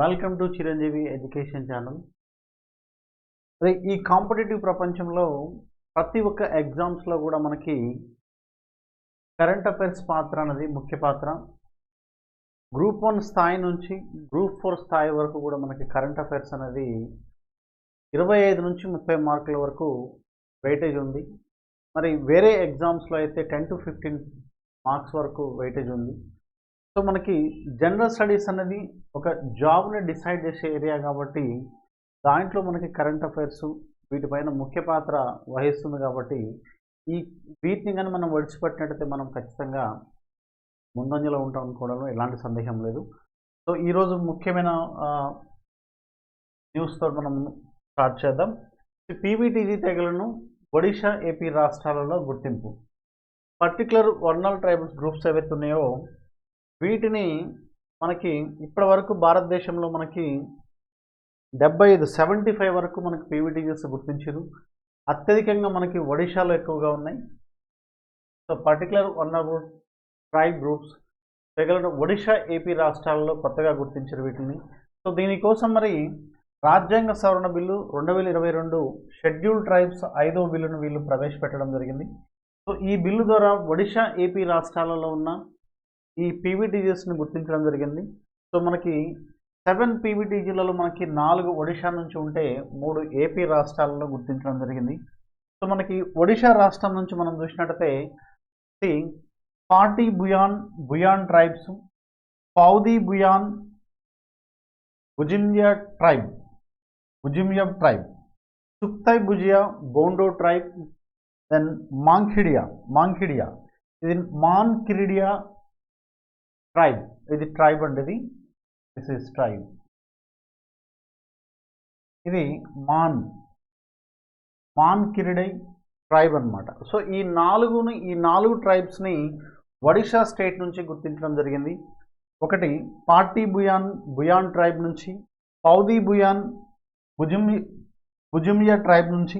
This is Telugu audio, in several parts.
Welcome to Chiranjeevi education channel. ఈ కాంపిటేటివ్ ప్రపంచంలో ప్రతి ఒక్క ఎగ్జామ్స్లో కూడా మనకి కరెంట్ అఫైర్స్ పాత్ర అనేది ముఖ్య పాత్ర. గ్రూప్ 1 స్థాయి నుంచి గ్రూప్ 4 స్థాయి వరకు కూడా మనకి కరెంట్ అఫైర్స్ అనేది 25 నుంచి 30 మార్కుల వరకు వెయిటేజ్ ఉంది. మరి వేరే ఎగ్జామ్స్లో అయితే 10 to 15 మార్క్స్ వరకు వెయిటేజ్ ఉంది. సో మనకి జనరల్ స్టడీస్ అనేది ఒక జాబ్ని డిసైడ్ చేసే ఏరియా కాబట్టి దాంట్లో మనకి కరెంట్ అఫైర్స్ వీటిపైన ముఖ్య పాత్ర వహిస్తుంది. కాబట్టి వీటిని కానీ మనం విడిచిపెట్టినట్టయితే మనం ఖచ్చితంగా ముందంజలో ఉంటాం అనుకోవడంలో ఎలాంటి సందేహం లేదు. సో ఈరోజు ముఖ్యమైన న్యూస్తో మనం స్టార్ట్ చేద్దాం. పీవీటీజీ తెగలను ఒడిషా, ఏపీ రాష్ట్రాలలో గుర్తింపు. పర్టికులర్ వర్నల్ ట్రైబల్స్ గ్రూప్స్ ఏవైతే ఉన్నాయో వీటిని మనకి ఇప్పటి వరకు భారతదేశంలో మనకి 75 వరకు మనకి పీవీటీజీస్ గుర్తించారు. అత్యధికంగా మనకి ఒడిశాలో ఎక్కువగా ఉన్నాయి. So particular vulnerable tribe groups తెగలను ఒడిషా, ఏపీ రాష్ట్రాలలో కొత్తగా గుర్తించారు వీటిని. సో దీనికోసం మరి రాజ్యాంగ సవరణ బిల్లు 2022 షెడ్యూల్ ట్రైబ్స్ 5వ బిల్లును వీళ్ళు ప్రవేశపెట్టడం జరిగింది. సో ఈ బిల్లు ద్వారా ఒడిషా, ఏపీ రాష్ట్రాలలో ఉన్న ఈ పీవీటీజీస్ని గుర్తించడం జరిగింది. సో మనకి 7 పీవీటీజీలలో మనకి 4 ఒడిషా నుంచి ఉంటే 3 ఏపీ రాష్ట్రాలలో గుర్తించడం జరిగింది. సో మనకి ఒడిషా రాష్ట్రం నుంచి మనం చూసినట్టయితే పార్టీ బుయాన్ ట్రైబ్స్, పౌదీ బుయాన్, భుజిమియా ట్రైబ్, సుక్తై భుజియా బోండో ట్రైబ్, దెన్ మాంఖిడియా ఇది మాన్కిరిడియా ట్రైబ్, ఇది ట్రైబ్ అండి, దిస్ ఇస్ ట్రైబ్, ఇది మాన్కిరిడై ట్రైబ్ అనమాట. సో ఈ 4 ట్రైబ్స్ని ఒడిషా స్టేట్ నుంచి గుర్తించడం జరిగింది. ఒకటి పార్టీ బుయాన్ ట్రైబ్ నుంచి, పౌదీ బుయాన్ భుజిమియా ట్రైబ్ నుంచి,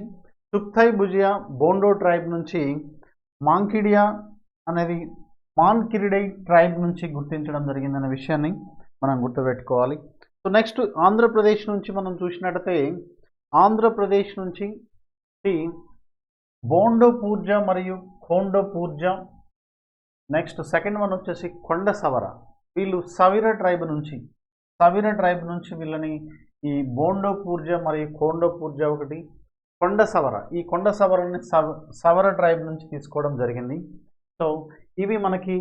సుక్తై భుజియా బోండో ట్రైబ్ నుంచి, మాంకిడియా అనేది మాన్కిరిడై ట్రైబ్ నుంచి గుర్తించడం జరిగిందనే విషయాన్ని మనం గుర్తుపెట్టుకోవాలి. సో నెక్స్ట్ ఆంధ్రప్రదేశ్ నుంచి మనం చూసినట్టయితే ఆంధ్రప్రదేశ్ నుంచి బోండో పూర్జా మరియు ఖోండో పూర్జా. నెక్స్ట్ సెకండ్ వన్ వచ్చేసి కొండ సవర, వీళ్ళు సవిర ట్రైబ్ నుంచి వీళ్ళని ఈ బోండో పూర్జా మరియు ఖోండో పూర్జా ఒకటి, కొండ సవర, ఈ కొండ సవరని సవర ట్రైబ్ నుంచి తీసుకోవడం జరిగింది. సో ఇవి మనకి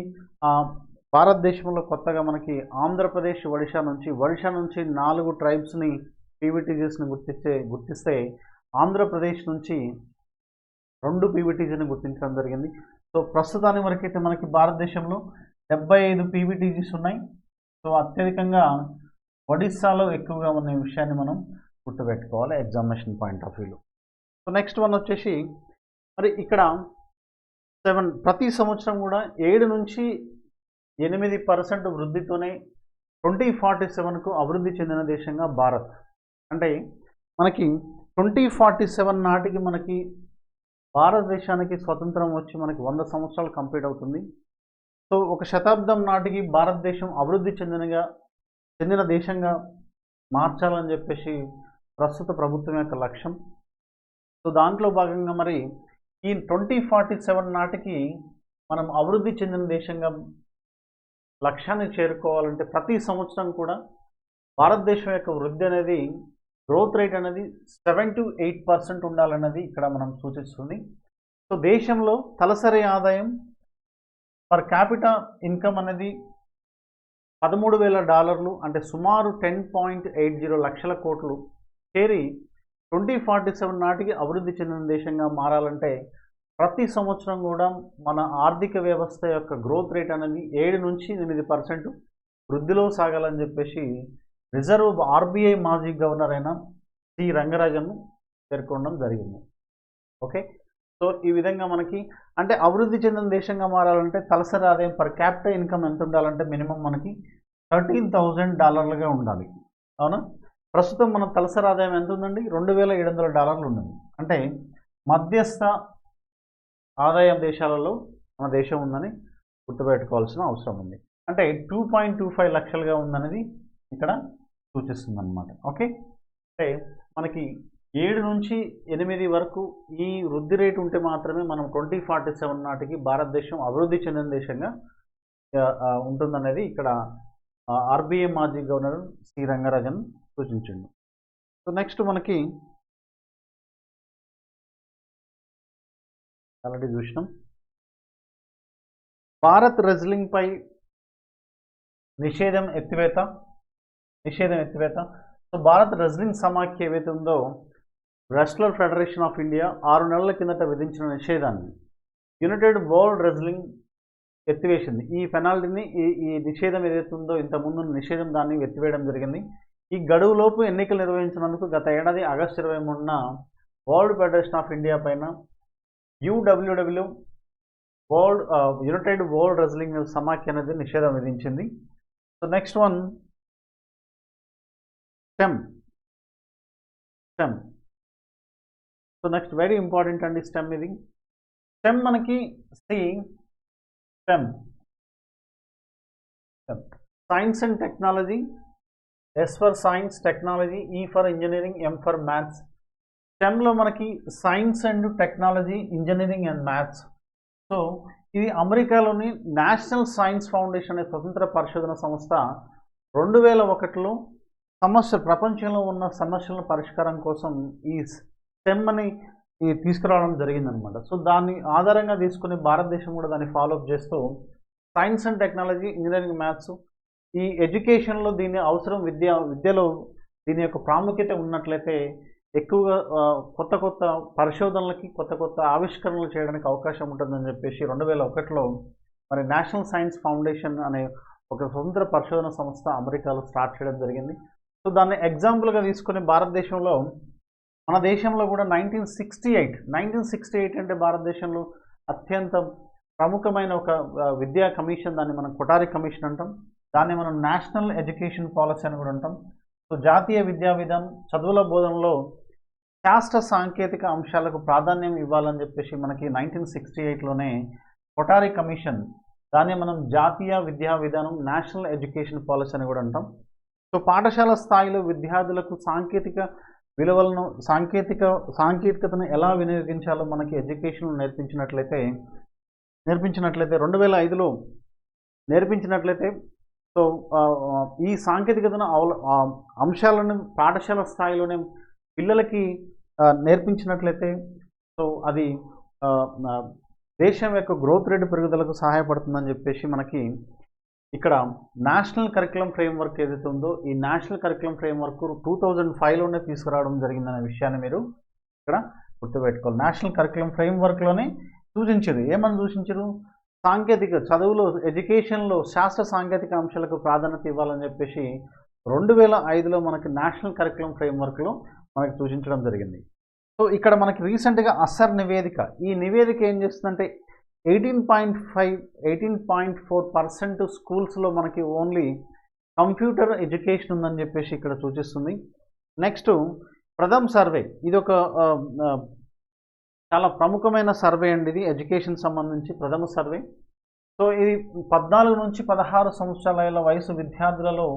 భారతదేశంలో కొత్తగా మనకి ఆంధ్రప్రదేశ్, ఒడిషా నుంచి 4 ట్రైబ్స్ని పీవీటీజీస్ని గుర్తిస్తే ఆంధ్రప్రదేశ్ నుంచి 2 పీవీటీజీని గుర్తించడం జరిగింది. సో ప్రస్తుతానికి వరకైతే మనకి భారతదేశంలో 75 పీవీటీజీస్ ఉన్నాయి. సో అత్యధికంగా ఒడిస్సాలో ఎక్కువగా ఉన్న విషయాన్ని మనం గుర్తుపెట్టుకోవాలి ఎగ్జామినేషన్ పాయింట్ ఆఫ్ వ్యూలో. సో నెక్స్ట్ వన్ వచ్చేసి మరి ఇక్కడ 7 ప్రతి సంవత్సరం కూడా 7 నుంచి 8% వృద్ధితోనే 2047కు అభివృద్ధి చెందిన దేశంగా భారత్. అంటే మనకి 2047 నాటికి మనకి భారతదేశానికి స్వతంత్రం వచ్చి మనకి 100 సంవత్సరాలు కంప్లీట్ అవుతుంది. సో 1 శతాబ్దం నాటికి భారతదేశం అభివృద్ధి చెందిన దేశంగా మార్చాలని చెప్పేసి ప్రస్తుత ప్రభుత్వం యొక్క లక్ష్యం. సో దాంట్లో భాగంగా మరి ఈ 2047 నాటికి మనం అభివృద్ధి చెందిన దేశంగా లక్ష్యాన్ని చేరుకోవాలంటే ప్రతి సంవత్సరం కూడా భారతదేశం యొక్క వృద్ధి అనేది, గ్రోత్ రేట్ అనేది 7 to 8% ఉండాలన్నది ఇక్కడ మనం సూచిస్తుంది. సో దేశంలో తలసరి ఆదాయం పర్ క్యాపిటా ఇన్కమ్ అనేది $13,000 అంటే సుమారు 10.80 లక్షల కోట్లు చేరి 2047 నాటికి అభివృద్ధి చెందిన దేశంగా మారాలంటే ప్రతి సంవత్సరం కూడా మన ఆర్థిక వ్యవస్థ యొక్క గ్రోత్ రేట్ అనేది 7 నుంచి 8% వృద్ధిలో సాగాలని చెప్పేసి రిజర్వ్ ఆర్బీఐ మాజీ గవర్నర్ అయిన సి రంగరాజన్ పేర్కొనడం జరిగింది. ఓకే, సో ఈ విధంగా మనకి అంటే అభివృద్ధి చెందిన దేశంగా మారాలంటే తలసరి ఆదాయం పర్ క్యాపిటా ఇన్కమ్ ఎంత ఉండాలంటే మినిమం మనకి $13,000 ఉండాలి. అవునా? ప్రస్తుతం మన తలసరి ఆదాయం ఎంత ఉందండి? $2,700 ఉన్నది. అంటే మధ్యస్థ ఆదాయం దేశాలలో మన దేశం ఉందని గుర్తుపెట్టుకోవాల్సిన అవసరం ఉంది. అంటే 2.25 లక్షలుగా ఉందనేది ఇక్కడ సూచిస్తుంది అనమాట. ఓకే, అంటే మనకి 7 నుంచి 8 వరకు ఈ వృద్ధి రేటు ఉంటే మాత్రమే మనం 2047 నాటికి భారతదేశం అభివృద్ధి చెందిన దేశంగా ఉంటుందనేది ఇక్కడ ఆర్బీఐ మాజీ గవర్నర్ సి రంగరాజన్ సూచించిండు. సో నెక్స్ట్ మనకి ఆల్రెడీ చూసినాం, భారత్ రెజ్లింగ్ పై నిషేధం ఎత్తివేత. సో భారత్ రెజ్లింగ్ సమాఖ్య ఏవైతే ఉందో రెస్లర్ ఫెడరేషన్ ఆఫ్ ఇండియా 6 నెలల కిందట విధించిన నిషేధాన్ని యునైటెడ్ వరల్డ్ రెజ్లింగ్ ఎత్తివేసింది. ఈ పెనాల్టీని ఈ నిషేధం ఏదైతే ఉందో ఇంతకుముందు నిషేధం దాన్ని ఎత్తివేయడం జరిగింది. ఈ గడువులోపు ఎన్నికలు నిర్వహించినందుకు గత ఏడాది ఆగస్టు 23న వరల్డ్ ఫెడరేషన్ ఆఫ్ ఇండియా పైన UWW యునైటెడ్ వరల్డ్ రెజ్లింగ్ సమాఖ్య అనేది నిషేధం విధించింది. So next one STEM. So next very important అండి స్టెమ్. ఇది స్టెమ్ మనకి STEM science and technology, S for science, technology, E for engineering, M for maths. స్టెమ్లో మనకి science and technology, engineering and maths. So ఇది అమెరికాలోని నేషనల్ సైన్స్ ఫౌండేషన్ అనే స్వతంత్ర పరిశోధన సంస్థ 2001లో ప్రపంచంలో ఉన్న సమస్యల పరిష్కారం కోసం ఈ స్టెమ్ అని తీసుకురావడం జరిగిందనమాట. సో దాన్ని ఆధారంగా తీసుకుని భారతదేశం కూడా దాన్ని ఫాలోఅప్ చేస్తూ science and technology, engineering, maths ఈ ఎడ్యుకేషన్లో దీని అవసరం, విద్యలో దీని యొక్క ప్రాముఖ్యత ఉన్నట్లయితే ఎక్కువగా కొత్త పరిశోధనలకి కొత్త ఆవిష్కరణలు చేయడానికి అవకాశం ఉంటుందని చెప్పేసి 2001లో మరి నేషనల్ సైన్స్ ఫౌండేషన్ అనే ఒక స్వతంత్ర పరిశోధన సంస్థ అమెరికాలో స్టార్ట్ చేయడం జరిగింది. సో దాన్ని ఎగ్జాంపుల్గా తీసుకుని భారతదేశంలో, మన దేశంలో కూడా 1968 అంటే భారతదేశంలో అత్యంత ప్రముఖమైన ఒక విద్యా కమిషన్, దాన్ని మనం కొఠారి కమిషన్ అంటాం. దాన్ని మనం నేషనల్ ఎడ్యుకేషన్ పాలసీ అని కూడా అంటాం. సో జాతీయ విద్యా విధానం, చదువుల బోధనలో శాస్త్ర సాంకేతిక అంశాలకు ప్రాధాన్యం ఇవ్వాలని చెప్పేసి మనకి 1968లోనే కొఠారి కమిషన్, దాన్ని మనం జాతీయ విద్యా విధానం, నేషనల్ ఎడ్యుకేషన్ పాలసీ అని కూడా అంటాం. సో పాఠశాల స్థాయిలో విద్యార్థులకు సాంకేతిక విలువలను, సాంకేతికతను ఎలా వినియోగించాలో మనకి ఎడ్యుకేషన్ నేర్పించినట్లయితే 2005లో నేర్పించినట్లయితే, సో ఈ సాంకేతికతను అంశాలను పాఠశాల స్థాయిలోనే పిల్లలకి నేర్పించినట్లయితే సో అది దేశం యొక్క గ్రోత్ రేట్ పెరుగుదలకు సహాయపడుతుందని చెప్పేసి మనకి ఇక్కడ నేషనల్ కరికులం ఫ్రేమ్వర్క్ ఏదైతే ఉందో ఈ నేషనల్ కరికులం ఫ్రేమ్వర్క్ 2005లోనే తీసుకురావడం జరిగిందనే విషయాన్ని మీరు ఇక్కడ గుర్తుపెట్టుకోవాలి. నేషనల్ కరికులం ఫ్రేమ్వర్క్లోనే సూచించారు. ఏమని సూచించారు? సాంకేతిక చదువులో, ఎడ్యుకేషన్లో శాస్త్ర సాంకేతిక అంశాలకు ప్రాధాన్యత ఇవ్వాలని చెప్పేసి 2005లో మనకి నేషనల్ కరికులం ఫ్రేమ్వర్క్లో మనకి సూచించడం జరిగింది. సో ఇక్కడ మనకి రీసెంట్గా అస్సర్ నివేదిక, ఈ నివేదిక ఏం చేస్తుందంటే 18.4% స్కూల్స్లో మనకి ఓన్లీ కంప్యూటర్ ఎడ్యుకేషన్ ఉందని చెప్పేసి ఇక్కడ సూచిస్తుంది. నెక్స్ట్ ప్రథమ్ సర్వే, ఇది ఒక చాలా ప్రముఖమైన సర్వే అండి. ఇది ఎడ్యుకేషన్ సంబంధించి ప్రథమ సర్వే. సో ఇది 14 నుంచి 16 సంవత్సరాల వయసు విద్యార్థులలో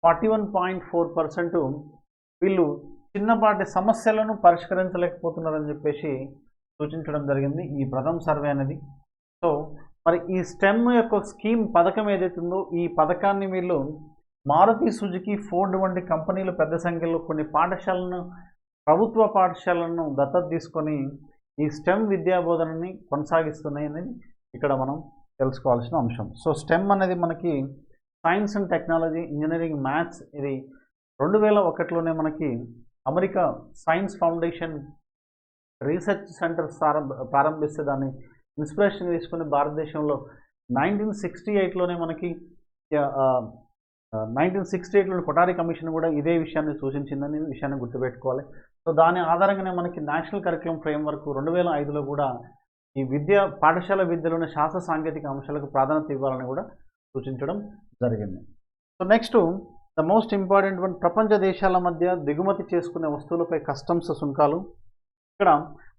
41.4% వీళ్ళు చిన్నపాటి సమస్యలను పరిష్కరించలేకపోతున్నారని చెప్పేసి సూచించడం జరిగింది ఈ ప్రథమ సర్వే అనేది. సో మరి ఈ స్టెమ్ యొక్క స్కీమ్ పథకం ఏదైతే ఉందో ఈ పథకాన్ని వీళ్ళు మారుతి సుజుకి, ఫోర్డ్ వంటి కంపెనీలు పెద్ద సంఖ్యలో కొన్ని పాఠశాలను, ప్రభుత్వ పాఠశాలను దత్తత తీసుకొని ఈ స్టెమ్ విద్యా బోధనని కొనసాగిస్తున్నాయి అనేది ఇక్కడ మనం తెలుసుకోవాల్సిన అంశం. సో స్టెమ్ అనేది మనకి science and technology, engineering, maths. ఇది 2001లోనే మనకి America science foundation research centre ప్రారంభిస్తే దాన్ని ఇన్స్పిరేషన్ తీసుకుని భారతదేశంలో 1968లోనే మనకి 1968లోని కొఠారి కమిషన్ కూడా ఇదే విషయాన్ని సూచించిందని విషయాన్ని గుర్తుపెట్టుకోవాలి. సో దాని ఆధారంగానే మనకి నేషనల్ కరికులం ఫ్రేమ్వర్క్ 2005లో కూడా ఈ పాఠశాల విద్యలోని శాస్త్ర సాంకేతిక అంశాలకు ప్రాధాన్యత ఇవ్వాలని కూడా సూచించడం జరిగింది. So next the most important one, ప్రపంచ దేశాల మధ్య దిగుమతి చేసుకునే వస్తువులపై కస్టమ్స్ సుంకాలు. ఇక్కడ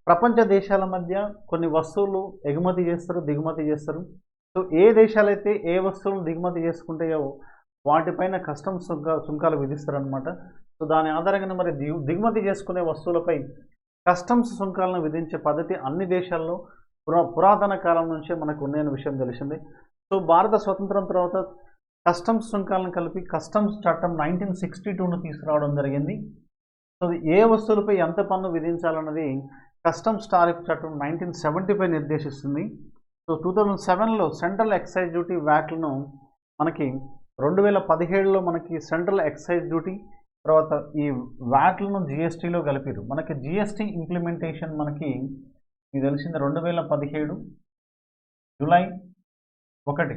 ప్రపంచ దేశాల మధ్య కొన్ని వస్తువులు ఎగుమతి చేస్తారు, దిగుమతి చేస్తారు. సో ఏ దేశాలైతే ఏ వస్తువులను దిగుమతి చేసుకుంటాయో వాటిపైన కస్టమ్స్ సుంకాలు విధిస్తారనమాట. సో దాని ఆధారంగా మరి దిగుమతి చేసుకునే వస్తువులపై కస్టమ్స్ సుంకాలను విధించే పద్ధతి అన్ని దేశాల్లో పురాతన కాలం నుంచే మనకు ఉన్నాయన్న విషయం తెలిసింది. సో భారత స్వతంత్రం తర్వాత కస్టమ్స్ సుంకాలను కలిపి కస్టమ్స్ చట్టం 1962ను తీసుకురావడం జరిగింది. సో ఏ వస్తువులపై ఎంత పన్ను విధించాలన్నది కస్టమ్స్ టారిఫ్ చట్టం 1970పై నిర్దేశిస్తుంది. సో 2007లో సెంట్రల్ ఎక్సైజ్ డ్యూటీ వ్యాట్లను మనకి 2017లో మనకి సెంట్రల్ ఎక్సైజ్ డ్యూటీ తర్వాత ఈ వ్యాట్లను జిఎస్టీలో కలిపారు. మనకి జిఎస్టీ ఇంప్లిమెంటేషన్ మనకి మీకు తెలిసింది 2017 జూలై 1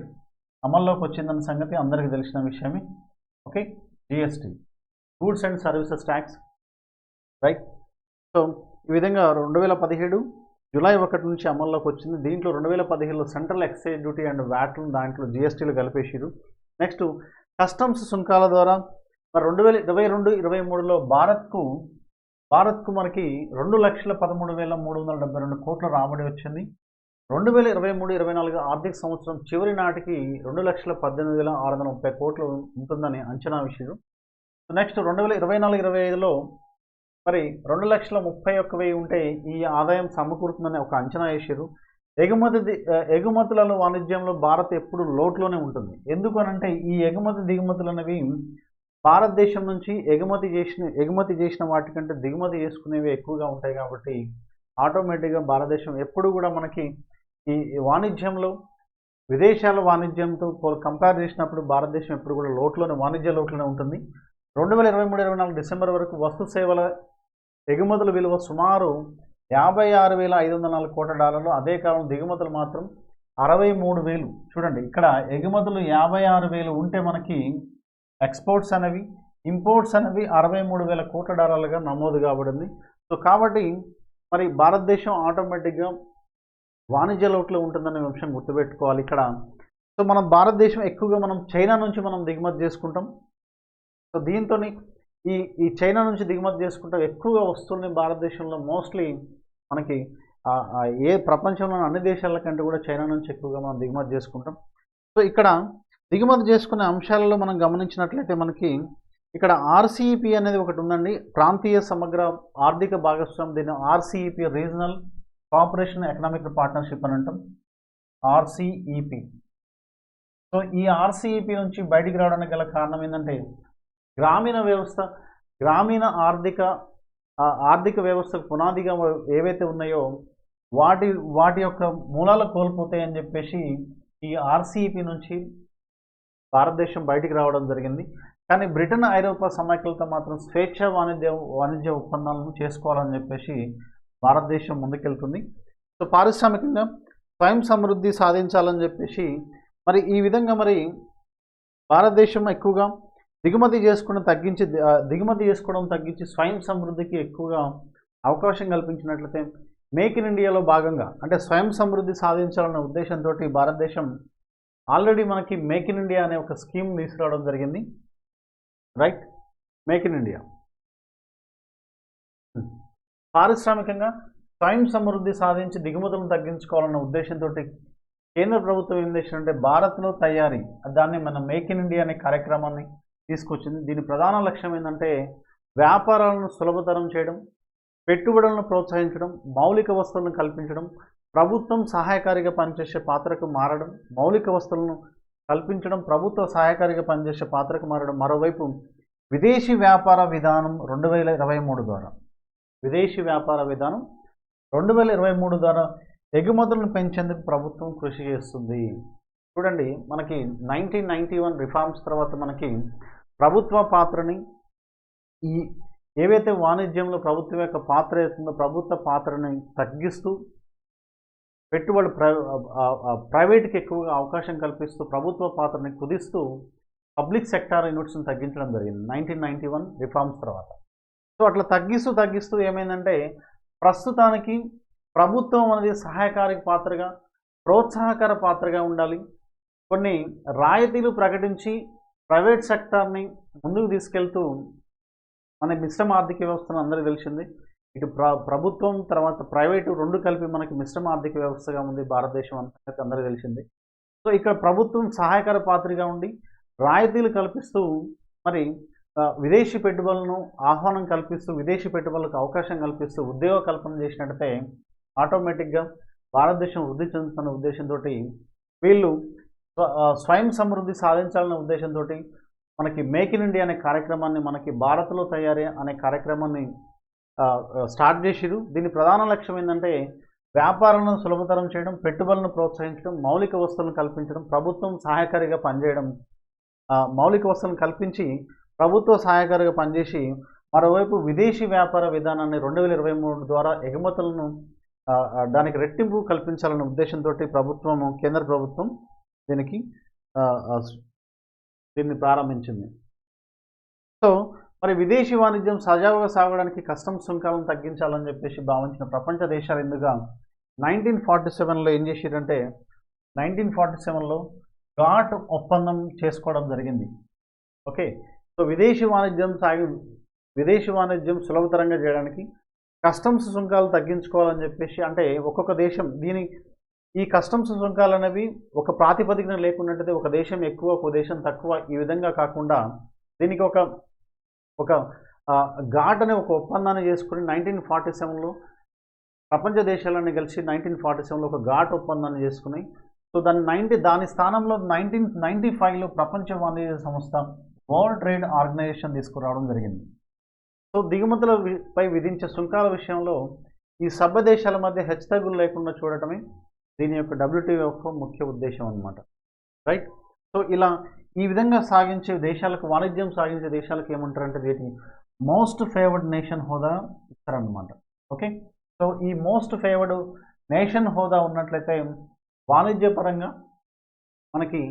అమల్లోకి వచ్చిందన్న సంగతి అందరికీ తెలిసిన విషయమే. Okay, GST goods and services tax, right. So ఈ విధంగా 2017 జూలై 1 నుంచి అమల్లోకి వచ్చింది. దీంట్లో 2017లో సెంట్రల్ ఎక్సైజ్ డ్యూటీ అండ్ వ్యాట్లను దాంట్లో జిఎస్టీలో కలిపేసారు. నెక్స్ట్ కస్టమ్స్ సుంకాల ద్వారా మరి 2022-23లో భారత్కు మనకి 2,13,372 కోట్ల రాబడి వచ్చింది. 2023-24 ఆర్థిక సంవత్సరం చివరి నాటికి 2,18,630 కోట్లు ఉంటుందని అంచనా వేశారు. నెక్స్ట్ 2024-25లో మరి 2,31,100 ఉంటే ఈ ఆదాయం సమకూరుతుందని ఒక అంచనా వేశారు. ఎగుమతులలో వాణిజ్యంలో భారత్ ఎప్పుడు లోట్లోనే ఉంటుంది. ఎందుకు అనంటే ఈ దిగుమతులు అనేవి భారతదేశం నుంచి ఎగుమతి చేసిన వాటికంటే దిగుమతి చేసుకునేవి ఎక్కువగా ఉంటాయి. కాబట్టి ఆటోమేటిక్గా భారతదేశం ఎప్పుడు కూడా మనకి ఈ వాణిజ్యంలో విదేశాల వాణిజ్యంతో కంపేర్ చేసినప్పుడు భారతదేశం ఎప్పుడు కూడా వాణిజ్య లోట్లోనే ఉంటుంది. 2023-24 డిసెంబర్ వరకు వస్తు సేవల ఎగుమతుల విలువ సుమారు $56,504 కోట్ల. అదే కాలం దిగుమతులు మాత్రం 63,000. చూడండి, ఇక్కడ ఎగుమతులు 56,000 ఉంటే మనకి ఎక్స్పోర్ట్స్ అనేవి ఇంపోర్ట్స్ అనేవి 63,000 కోట్ల డాలర్లుగా నమోదు కాబడింది. సో కాబట్టి మరి భారతదేశం ఆటోమేటిక్గా వాణిజ్య లోట్లో ఉంటుందనే అంశం గుర్తుపెట్టుకోవాలి ఇక్కడ. సో మనం భారతదేశం ఎక్కువగా మనం చైనా నుంచి మనం దిగుమతి చేసుకుంటాం. సో దీంతో ఈ చైనా నుంచి దిగుమతి చేసుకుంటాం ఎక్కువగా వస్తువుల్ని భారతదేశంలో మోస్ట్లీ మనకి ఏ ప్రపంచంలోని అన్ని దేశాల కంటే కూడా చైనా నుంచి ఎక్కువగా మనం దిగుమతి చేసుకుంటాం. సో ఇక్కడ దిగుమతి చేసుకునే అంశాలలో మనం గమనించినట్లయితే మనకి ఇక్కడ ఆర్సీఈపీ అనేది ఒకటి ఉందండి, ప్రాంతీయ సమగ్ర ఆర్థిక భాగస్వామ్యం. దీన్ని RCEP regional cooperation economic partnership అని అంటాం, ఆర్సీఈపీ. సో ఈ ఆర్సీఈపీ నుంచి బయటికి రావడానికి గల కారణం ఏంటంటే గ్రామీణ ఆర్థిక వ్యవస్థకు పునాదిగా ఏవైతే ఉన్నాయో వాటి యొక్క మూలాలు కోల్పోతాయని చెప్పేసి ఈ ఆర్సీఈపీ నుంచి భారతదేశం బయటికి రావడం జరిగింది. కానీ బ్రిటన్ ఐరోపా సమాఖ్యలతో మాత్రం స్వేచ్ఛ వాణిజ్య ఒప్పందాలను చేసుకోవాలని చెప్పేసి భారతదేశం ముందుకెళ్తుంది. సో పారిశ్రామికంగా స్వయం సమృద్ధి సాధించాలని చెప్పేసి మరి ఈ విధంగా మరి భారతదేశం ఎక్కువగా దిగుమతి చేసుకోవడం తగ్గించి స్వయం సమృద్ధికి ఎక్కువగా అవకాశం కల్పించినట్లయితే మేక్ ఇన్ ఇండియాలో భాగంగా అంటే స్వయం సమృద్ధి సాధించాలన్న ఉద్దేశంతో భారతదేశం ఆల్రెడీ మనకి మేక్ ఇన్ ఇండియా అనే ఒక స్కీమ్ తీసుకురావడం జరిగింది, రైట్. మేక్ ఇన్ ఇండియా పారిశ్రామికంగా స్వయం సమృద్ధి సాధించి దిగుమతులను తగ్గించుకోవాలన్న ఉద్దేశంతో కేంద్ర ప్రభుత్వం ఏం చేసిందంటే భారత్లో తయారీ, దాన్ని మన మేక్ ఇన్ ఇండియా అనే కార్యక్రమాన్ని తీసుకొచ్చింది. దీని ప్రధాన లక్ష్యం ఏంటంటే వ్యాపారాలను సులభతరం చేయడం, పెట్టుబడులను ప్రోత్సహించడం, మౌలిక వస్తువులను కల్పించడం, ప్రభుత్వం సహాయకారిగా పనిచేసే పాత్రకు మారడం, మౌలిక వస్తువులను కల్పించడం, ప్రభుత్వ సహాయకారిగా పనిచేసే పాత్రకు మారడం. మరోవైపు విదేశీ వ్యాపార విధానం 2023 ద్వారా విదేశీ వ్యాపార విధానం 2023 ద్వారా ఎగుమతులను పెంచేందుకు ప్రభుత్వం కృషి చేస్తుంది. చూడండి, మనకి 1991 రిఫార్మ్స్ తర్వాత మనకి ప్రభుత్వ పాత్రని ఏవైతే వాణిజ్యంలో ప్రభుత్వం యొక్క పాత్ర అవుతుందో ప్రభుత్వ పాత్రని తగ్గిస్తూ పెట్టుబడి ప్రైవేట్కి ఎక్కువగా అవకాశం కల్పిస్తూ ప్రభుత్వ పాత్రని కుదిస్తూ పబ్లిక్ సెక్టార్ యూనిట్స్ని తగ్గించడం జరిగింది 1991 రిఫార్మ్స్ తర్వాత. సో అట్లా తగ్గిస్తూ ఏమైందంటే ప్రస్తుతానికి ప్రభుత్వం అనేది సహాయకారిక పాత్రగా ప్రోత్సాహకర పాత్రగా ఉండాలి. కొన్ని రాయితీలు ప్రకటించి ప్రైవేట్ సెక్టార్ని ముందుకు తీసుకెళ్తూ మన మిశ్రమ ఆర్థిక వ్యవస్థను అందరికీ తెలిసింది. ఇటు ప్రభుత్వం తర్వాత ప్రైవేటు రెండు కలిపి మనకి మిశ్రమ ఆర్థిక వ్యవస్థగా ఉంది భారతదేశం అంతా అందరికీ తెలిసింది. సో ఇక్కడ ప్రభుత్వం సహాయకర పాత్రగా ఉండి రాయితీలు కల్పిస్తూ మరి విదేశీ పెట్టుబడులను ఆహ్వానం కల్పిస్తూ విదేశీ పెట్టుబడులకు అవకాశం కల్పిస్తూ ఉద్యోగ కల్పన చేసినట్టయితే ఆటోమేటిక్గా భారతదేశం వృద్ధి చెందుతున్న ఉద్దేశంతో వీళ్ళు స్వయం సమృద్ధి సాధించాలనే ఉద్దేశంతో మనకి మేక్ ఇన్ ఇండియా అనే కార్యక్రమాన్ని, మనకి భారత్లో తయారీ అనే కార్యక్రమాన్ని స్టార్ట్ చేసిరు. దీని ప్రధాన లక్ష్యం ఏంటంటే వ్యాపారాలను సులభతరం చేయడం, పెట్టుబడులను ప్రోత్సహించడం, మౌలిక వస్తువులను కల్పించడం, ప్రభుత్వం సహాయకారిగా పనిచేయడం, మౌలిక వస్తువులను కల్పించి ప్రభుత్వ సహాయకారిగా పనిచేసి మరోవైపు విదేశీ వ్యాపార విధానాన్ని 2023 ద్వారా ఎగుమతులను దానికి రెట్టింపు కల్పించాలనే ఉద్దేశంతో కేంద్ర ప్రభుత్వం దీన్ని ప్రారంభించింది. సో మరి విదేశీ వాణిజ్యం సజావుగా సాగడానికి కస్టమ్స్ సుంకాలను తగ్గించాలని చెప్పేసి భావించిన ప్రపంచ దేశాలు ఎందుగా 1947లో ఏం చేసిరంటే 1947లో ఘాట్ ఒప్పందం చేసుకోవడం జరిగింది. ఓకే, సో విదేశీ వాణిజ్యం సులభతరంగా చేయడానికి కస్టమ్స్ సుంకాలు తగ్గించుకోవాలని చెప్పేసి, అంటే ఒక్కొక్క దేశం ఈ కస్టమ్స్ సుంకాలు అనేవి ఒక ప్రాతిపదికన లేకున్నట్టయితే ఒక దేశం ఎక్కువ ఒక దేశం తక్కువ ఈ విధంగా కాకుండా దీనికి ఒక ఘాట్ అనే ఒక ఒప్పందాన్ని చేసుకుని 1947లో ప్రపంచ దేశాలన్నీ కలిసి 1947లో ఒక ఘాట్ ఒప్పందాన్ని చేసుకుని, సో దాని స్థానంలో 1995లో ప్రపంచ వాణిజ్య సంస్థ వరల్డ్ ట్రేడ్ ఆర్గనైజేషన్ తీసుకురావడం జరిగింది. సో దిగుమతులపై విధించే సుంకాల విషయంలో ఈ సభ్య దేశాల మధ్య హెచ్చుతగ్గులు లేకుండా చూడటమే దీని యొక్క WTO యొక్క ముఖ్య ఉద్దేశం అన్నమాట. రైట్. సో ఈ విధంగా వాణిజ్యం సాగించే దేశాలకు ఏమంటారంటే వీటిని మోస్ట్ ఫేవర్డ్ నేషన్ హోదా ఇస్తారన్నమాట. ఓకే, సో ఈ మోస్ట్ ఫేవర్డ్ నేషన్ హోదా ఉన్నట్లయితే వాణిజ్యపరంగా మనకి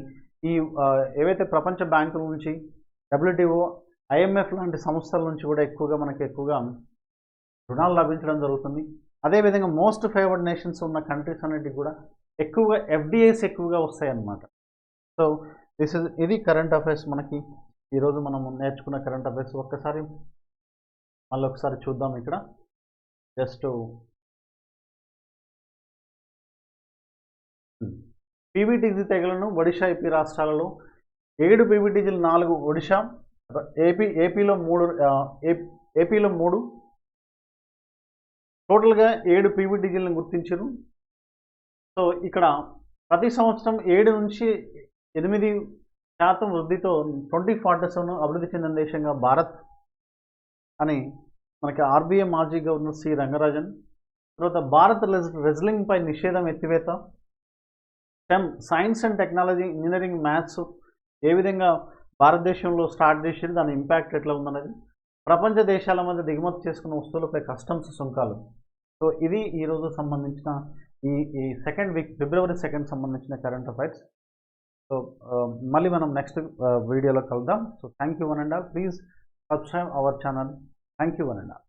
ఏవైతే ప్రపంచ బ్యాంకుల నుంచి, WTO, IMF లాంటి సంస్థల నుంచి కూడా ఎక్కువగా రుణాలు లభించడం జరుగుతుంది. అదేవిధంగా మోస్ట్ ఫేవర్డ్ నేషన్స్ ఉన్న కంట్రీస్ అన్నిటికి కూడా ఎక్కువగా FDIs ఎక్కువగా వస్తాయన్నమాట. సో ఇది కరెంట్ అఫైర్స్. మనకి ఈరోజు మనం నేర్చుకున్న కరెంట్ అఫైర్స్ మళ్ళొకసారి చూద్దాం. ఇక్కడ జస్ట్ PBTG తెగలను ఒడిషా, AP రాష్ట్రాలలో 7 PBTGలు, 4 ఒడిషా, ఏపీలో 3 టోటల్గా 7 PBTGలను గుర్తించారు. సో ఇక్కడ ప్రతి సంవత్సరం 7 నుంచి 8% వృద్ధితో 2047 అభివృద్ధి చెందిన దేశంగా భారత్ అని మనకి RBI మాజీ గవర్నర్ సి రంగరాజన్. తర్వాత భారత్ రెజ్లింగ్ పై నిషేధం ఎత్తివేత, STEM science and technology, engineering, maths ఏ విధంగా భారతదేశంలో స్టార్ట్ చేసి దాని ఇంపాక్ట్ ఎట్లా ఉందన్నది, ప్రపంచ దేశాల మధ్య దిగుమతి చేసుకున్న వస్తువులపై కస్టమ్స్ సుంకాలు. సో ఇది ఈరోజు సంబంధించిన ఈ సెకండ్ వీక్ February 2 సంబంధించిన కరెంట్ అఫైర్స్. సో మళ్ళీ మనం నెక్స్ట్ వీడియోలో కలుద్దాం. So thank you one and all. Please subscribe our channel. Thank you one and all.